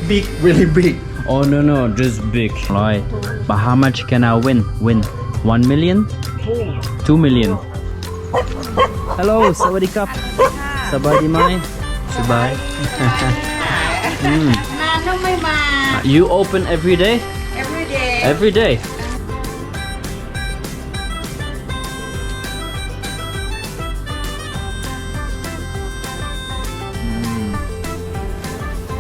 Big, really big. Oh no, just big. Right. But how much can I win? 1 million? 2 million. Hello, sawadee krap. Sabadi mai. Sabai. You open every day? Every day. Every day.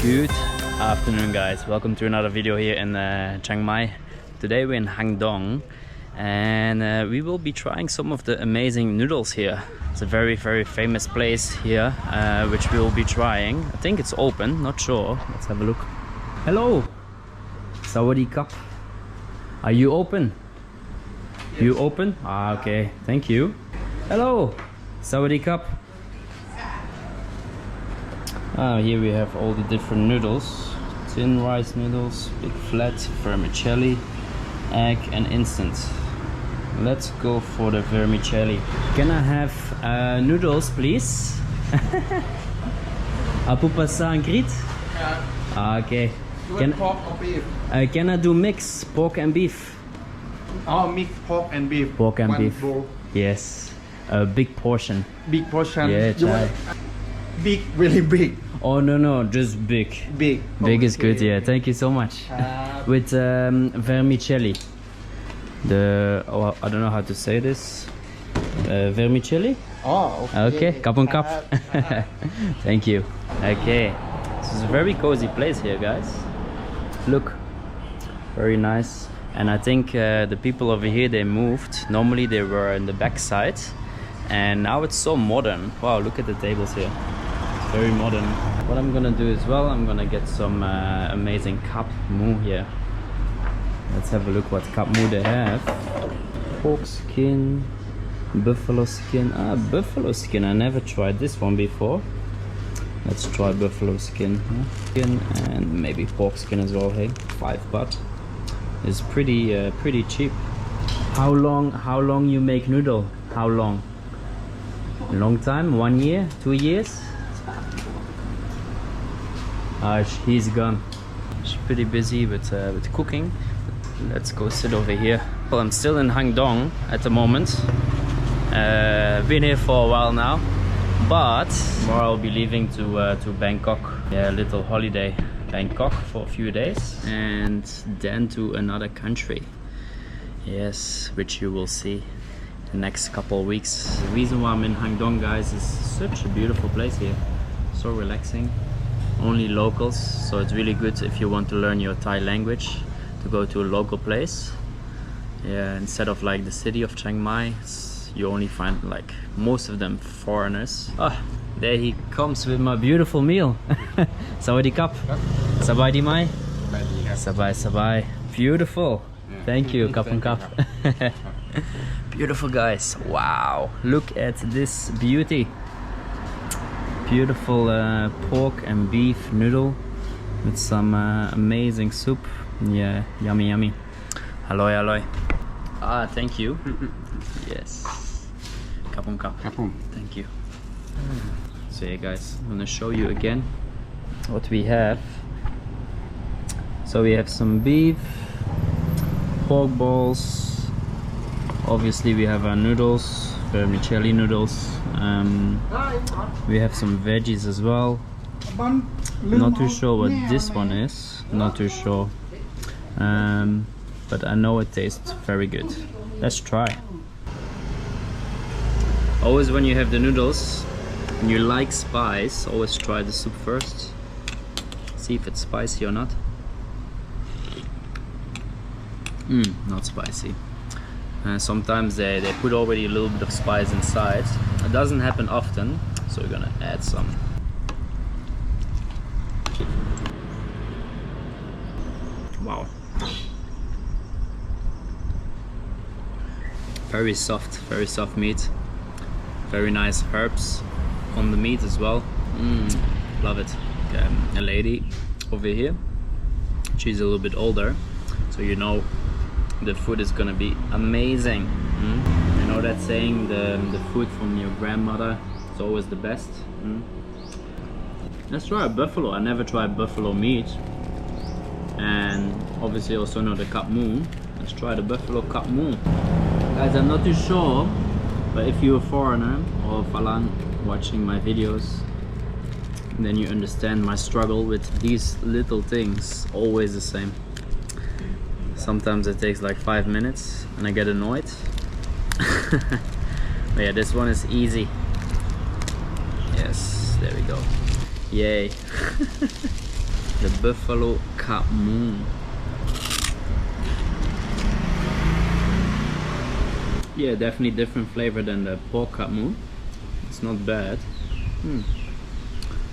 Good afternoon, guys. Welcome to another video here in Chiang Mai. Today we're in Hang Dong, and we will be trying some of the amazing noodles here. It's a very famous place here, which we will be trying. I think it's open, not sure. Let's have a look. Hello, sawadee krap. Are you open? Yes. You open? Ah, okay. Thank you. Hello, sawadee krap. Here we have all the different noodles. Thin rice noodles, big flat, vermicelli, egg and instant. Let's go for the vermicelli. Can I have noodles, please? Apu pasang grit? Yeah. Okay. Can pork or beef? Can I do mix pork and beef? Oh, mix pork and beef. Pork and beef. Bowl. Yes. A big portion. Big portion. Yeah, try. Big, really big. Oh no, just big. Big. Big is good, yeah. Thank you so much. With vermicelli. I don't know how to say this. Vermicelli? Oh, okay. Kapun kap. Thank you. Okay. This is a very cozy place here, guys. Look. Very nice. And I think the people over here, they moved. Normally they were in the back side. And now it's so modern. Wow, look at the tables here. Very modern. What I'm gonna do as well, I'm gonna get some amazing cup mu here. Let's have a look what cup mu they have. Pork skin, buffalo skin. Buffalo skin, I never tried this one before. Let's try buffalo skin. Skin and maybe pork skin as well. Hey, 5 baht. It's pretty cheap. How long you make noodle? How long? A long time? 1 year? 2 years? He's gone. She's pretty busy with cooking. Let's go sit over here. Well, I'm still in Hang Dong at the moment. Been here for a while now, but tomorrow I'll be leaving to Bangkok. Yeah, a little holiday. Bangkok for a few days, and then to another country. Yes, which you will see the next couple of weeks. The reason why I'm in Hang Dong, guys, is such a beautiful place here. So relaxing. Only locals, so it's really good if you want to learn your Thai language to go to a local place. Yeah, instead of like the city of Chiang Mai, you only find like most of them foreigners. There he comes with my beautiful meal. Sawadee krap. Sabadi mai. Sabai. Beautiful. Thank you, kapun kap. Beautiful, guys. Wow, look at this beauty. Beautiful pork and beef noodle with some amazing soup. Yeah, yummy. Aloy. Thank you. Yes. Kapun kap. Thank you. So yeah, guys, I'm gonna show you again what we have. So we have some beef, pork balls. Obviously we have our noodles, vermicelli noodles. We have some veggies as well. Not too sure what this one is. Not too sure. But I know it tastes very good. Let's try. Always when you have the noodles and you like spice, always try the soup first. See if it's spicy or not. Not spicy. Sometimes they put already a little bit of spice inside. It doesn't happen often, so we're gonna add some. Wow. Very soft meat. Very nice herbs on the meat as well. Love it. A lady over here, she's a little bit older, so you know the food is gonna be amazing. You know that saying, the food from your grandmother is always the best. Let's try a buffalo. I never tried buffalo meat. and obviously also know the cup moo. Let's try the buffalo cup moo. Guys, I'm not too sure, but if you're a foreigner or Falan watching my videos, then you understand my struggle with these little things, always the same. Sometimes it takes like 5 minutes and I get annoyed. But yeah, this one is easy. Yes, there we go. Yay. The buffalo cup moo. Yeah, definitely different flavor than the pork cup moo. It's not bad.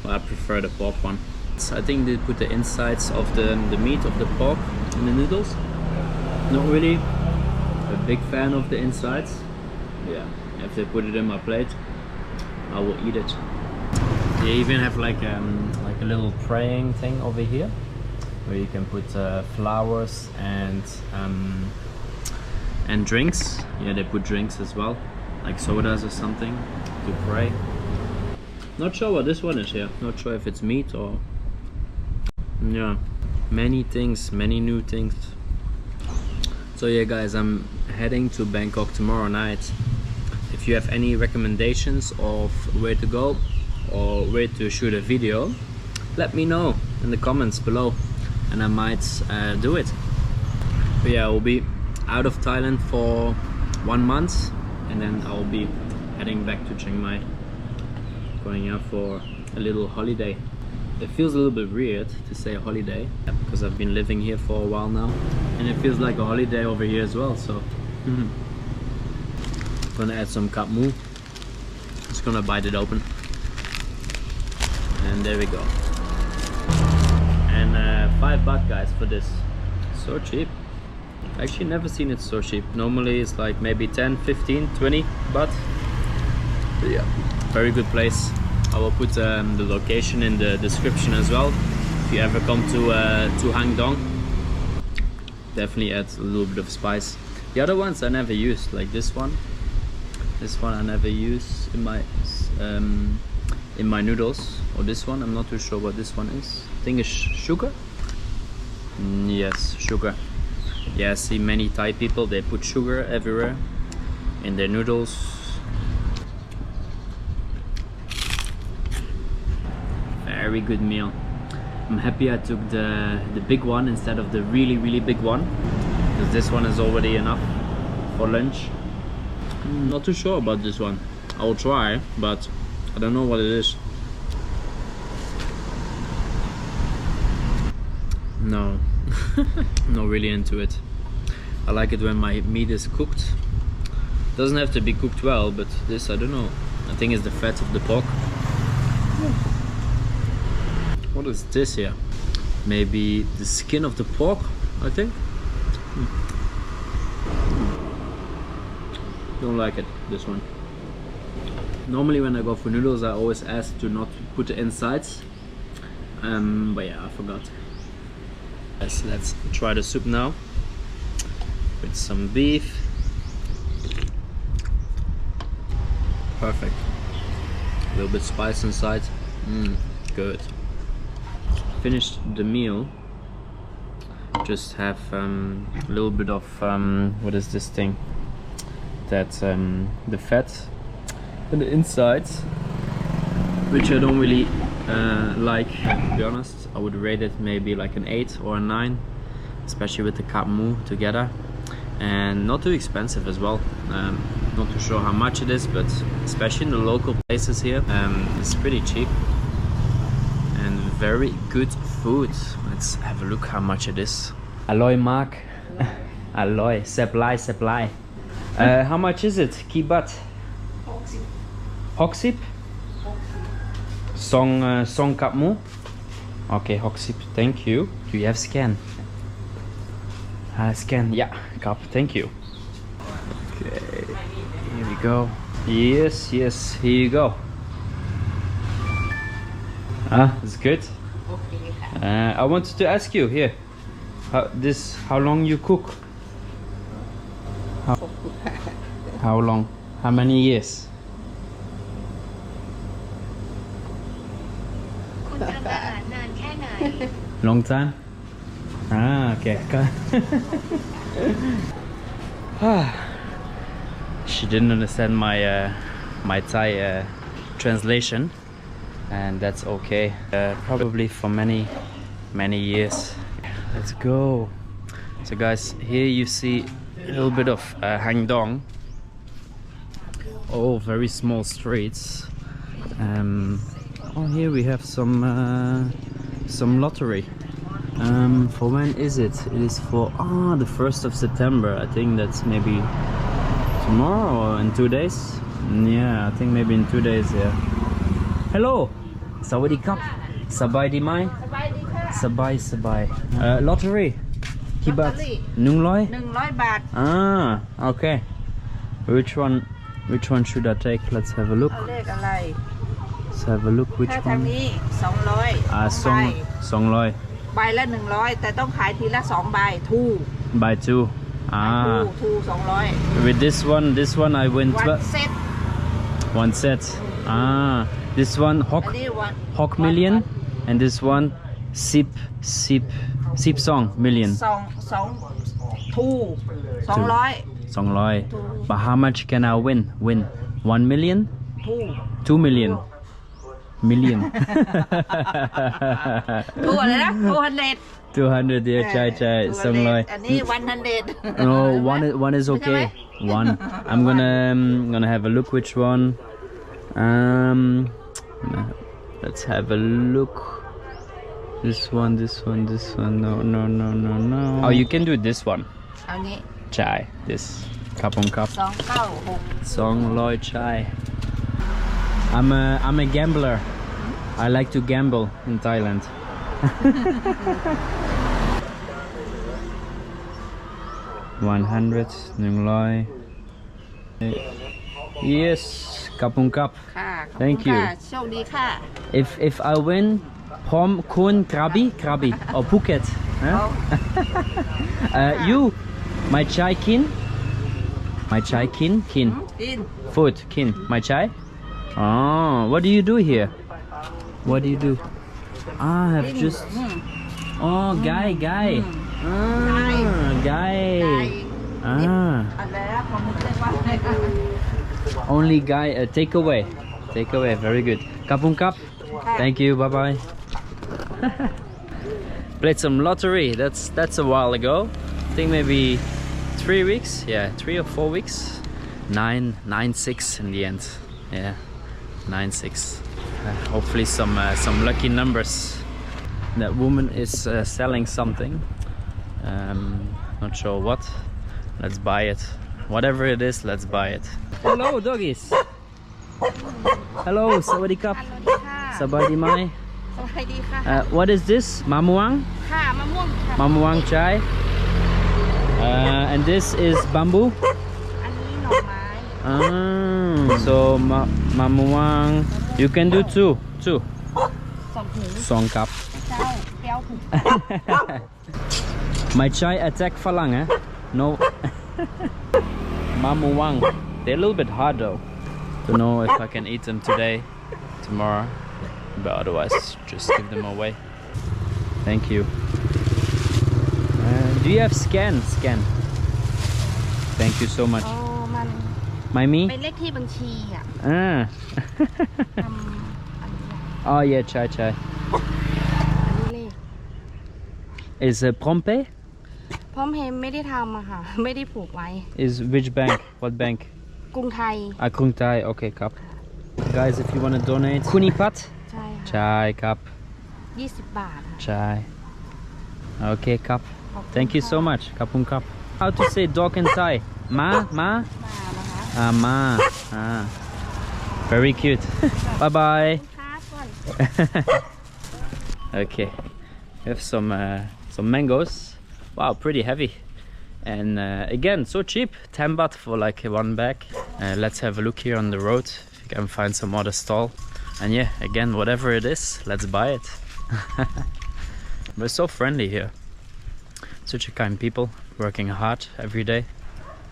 Well, I prefer the pork one. So I think they put the insides of the meat of the pork in the noodles. Not really a big fan of the insides. Yeah, if they put it in my plate, I will eat it. They even have like a little praying thing over here, where you can put flowers and drinks. Yeah, they put drinks as well, like sodas or something to pray. Not sure what this one is here. Not sure if it's meat or... Yeah, many things, many new things. So yeah guys, I'm heading to Bangkok tomorrow night. If you have any recommendations of where to go or where to shoot a video, let me know in the comments below and I might do it. But yeah, I will be out of Thailand for 1 month and then I'll be heading back to Chiang Mai, going out for a little holiday. It feels a little bit weird to say holiday because I've been living here for a while now and it feels like a holiday over here as well. So gonna add some cup moo. Just gonna bite it open and there we go. And 5 baht guys for this. So cheap. Actually never seen it so cheap. Normally it's like maybe 10, 15, 20 baht. But yeah, very good place. I will put the location in the description as well. If you ever come to Hang Dong, definitely add a little bit of spice. The other ones I never used, like this one. This one I never use in my noodles. Or this one, I'm not too sure what this one is. I think it's sugar. Yes, sugar. Yeah, I see many Thai people, they put sugar everywhere in their noodles. Very good meal. I'm happy I took the big one instead of the really big one, because this one is already enough for lunch. Not too sure about this one. I'll try, but I don't know what it is. No, not really into it. I like it when my meat is cooked. Doesn't have to be cooked well, but this, I don't know. I think it's the fat of the pork. What is this here? Maybe the skin of the pork, I think. Don't like it, this one. Normally when I go for noodles, I always ask to not put the insides. But yeah, I forgot. Yes, let's try the soup now. With some beef. Perfect. A little bit spice inside. Good. Finished the meal. Just have a little bit of what is this thing? That's the fat and the insides, which I don't really like, to be honest. I would rate it maybe like an 8 or a 9, especially with the cup moo together, and not too expensive as well. Not too sure how much it is, but especially in the local places here, it's pretty cheap and very good food. Let's have a look how much it is. Alloy mark. Alloy. Supply. How much is it? Kibat? 60. Song cup moo? Okay, 60. Thank you. Do you have scan? Scan. Yeah, cup. Thank you. Okay. Here we go. Yes. Here you go. It's good. I wanted to ask you here. How long you cook? How long? How many years? Long time? Ah, okay. She didn't understand my my Thai translation, and that's okay. Probably for many years. Let's go. So guys, here you see a little bit of Hang Dong. Oh, very small streets. Oh, here we have some lottery. For when is it? It is for the 1st of September. I think that's maybe tomorrow or in 2 days. Yeah, I think maybe in 2 days. Yeah. Hello. Sawadee krap. Sabai di mai. Sabai. Lottery. Kibat. Nungloi. 100 บาท Ah, okay. Which one should I take? Let's have a look. เอาเลขอะไร Let's have a look. Which ถ้าทาง one? นี้200 Song ใบละ100แต่ต้องขายทีละ2ใบทู by 2. ทู200 With this one I win วันเซ็ต one set. This one อันนี้วัน Hok million, and this one Sip Song million. ทู200 200. But how much can I win? 1 million? ทู 2 million. Million. ทูอะไรนะทู100 200 yeah, chai 200. อันนี้100 No, one is okay. One. I'm gonna have a look which one. Let's have a look. This one. No. Oh, you can do this one. อันนี้ Chai. This. Kapong cup. 296 200 chai. I'm a gambler. I like to gamble in Thailand. $100 100 Yes, kapung kap. ค่ะ Thank you โชคดีค่ะ If I win, Pom Kun Krabi or Phuket. Huh? You, my chai kin. Kin. กิน Food kin. My chai. Oh, what do you do here? What do you do? I have just. Oh, guy. Guy. อะไรนะผมเรียกว่าอะไร Only guy. Takeaway. Very good. Kapung kap. Thank you. Bye bye. Played some lottery. That's a while ago. I think maybe 3 weeks. Yeah, 3 or 4 weeks. 996 in the end. Yeah, 96. Hopefully some lucky numbers. That woman is selling something. Not sure what. Let's buy it. Whatever it is, let's buy it. Hello, doggies. Hello, sawadee krap. สวัสดีค่ะ Sabai di mai. สวัสดีค่ะ What is this? Mamuang? ค่ะมะม่วงค่ะ Mamuang chai. And this is bamboo. อันนี้หน่อไม้ So mamuang. You can do two. 2 ถุง Song cup. เจ้าแก้วถุง My chai attack falang, eh? No. Mamuang. They're a little bit hard though. Don't know if I can eat them today, tomorrow, but otherwise just give them away. Thank you. Do you have scan? Thank you so much. อ๋อมัน My me? เป็นเลขที่บัญชีอ่ะ ทำอันนี้ Oh yeah, chai. อันนี้เลข Is Prompe? พร้อมเพย์ไม่ได้ทำอะค่ะ ไม่ได้ผูกไว้ Is which bank? What bank? กรุงไทย Krung Thai. Okay, cup. Guys, if you want to donate, Kunipat. ใช่ค่ะ Chai cup. 20 บาทค่ะ Chai. Okay, cup. ขอบคุณ Thank you so ค่ะ much. Kapung cup. How to say dog in Thai? Ma? มานะคะ Ma. Very cute. Bye bye. ครับก่อน Okay. We have some mangoes. Wow, pretty heavy. And again, so cheap. 10 baht for like one bag. Let's have a look here on the road if you can find some other stall. And yeah, again, whatever it is, let's buy it. We're so friendly here. Such a kind people, working hard every day.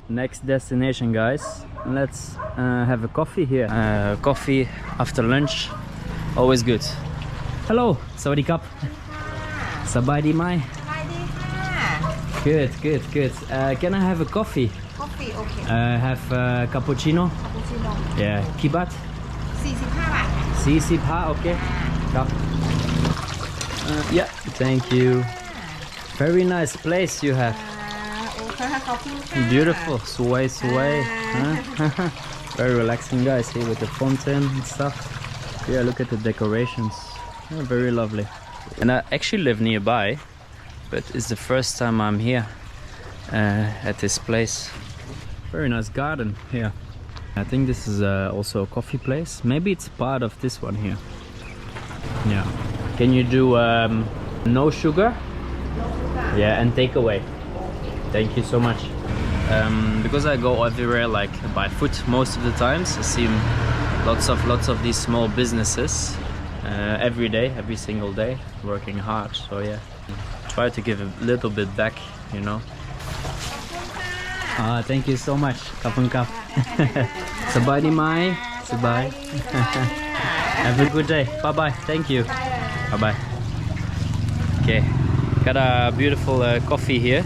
Next destination, guys. Let's have a coffee here. Coffee after lunch, always good. Hello, sawadee krap. Sabai di mai. สบายดีค่ะ Good, good, good. Can I have a coffee? Coffee okay Have cappuccino? cappuccino Yeah. Kibat? 45 บาทค่ะ 45, okay. Cup. Yeah, thank you. Very nice place you have. โอ้ค่ะขอบคุณค่ะ Beautiful. Sway, sway. Huh? Very relaxing, guys, here with the fountain and stuff. Yeah, look at the decorations. Yeah, very lovely. And I actually live nearby, but it's the first time I'm here at this place. Very nice garden here. I think this is also a coffee place. Maybe it's part of this one here. Yeah. Can you do no sugar? Yeah, and takeaway. Thank you so much. Because I go everywhere like by foot most of the times, I see lots of these small businesses every day, every single day, working hard. So yeah, try to give a little bit back, you know. Thank you so much. ขอบคุณครับ สบายดีไหมสบาย Have a good day. Bye bye. Thank you. Bye bye. Okay, got a beautiful coffee here,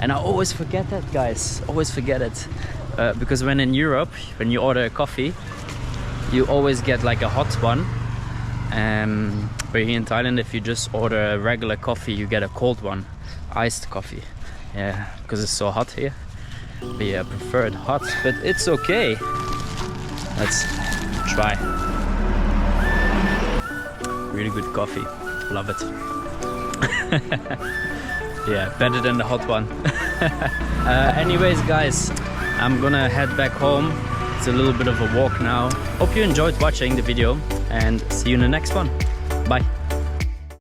and I always forget that, guys. Always forget it, because when in Europe, when you order a coffee, you always get like a hot one. But here in Thailand, if you just order a regular coffee, you get a cold one, iced coffee. Yeah, because it's so hot here. But yeah, I prefer it hot, but it's okay. Let's try. Really good coffee. Love it. Yeah, better than the hot one. Anyways, guys, I'm gonna head back home. It's a little bit of a walk now. Hope you enjoyed watching the video and see you in the next one. Bye.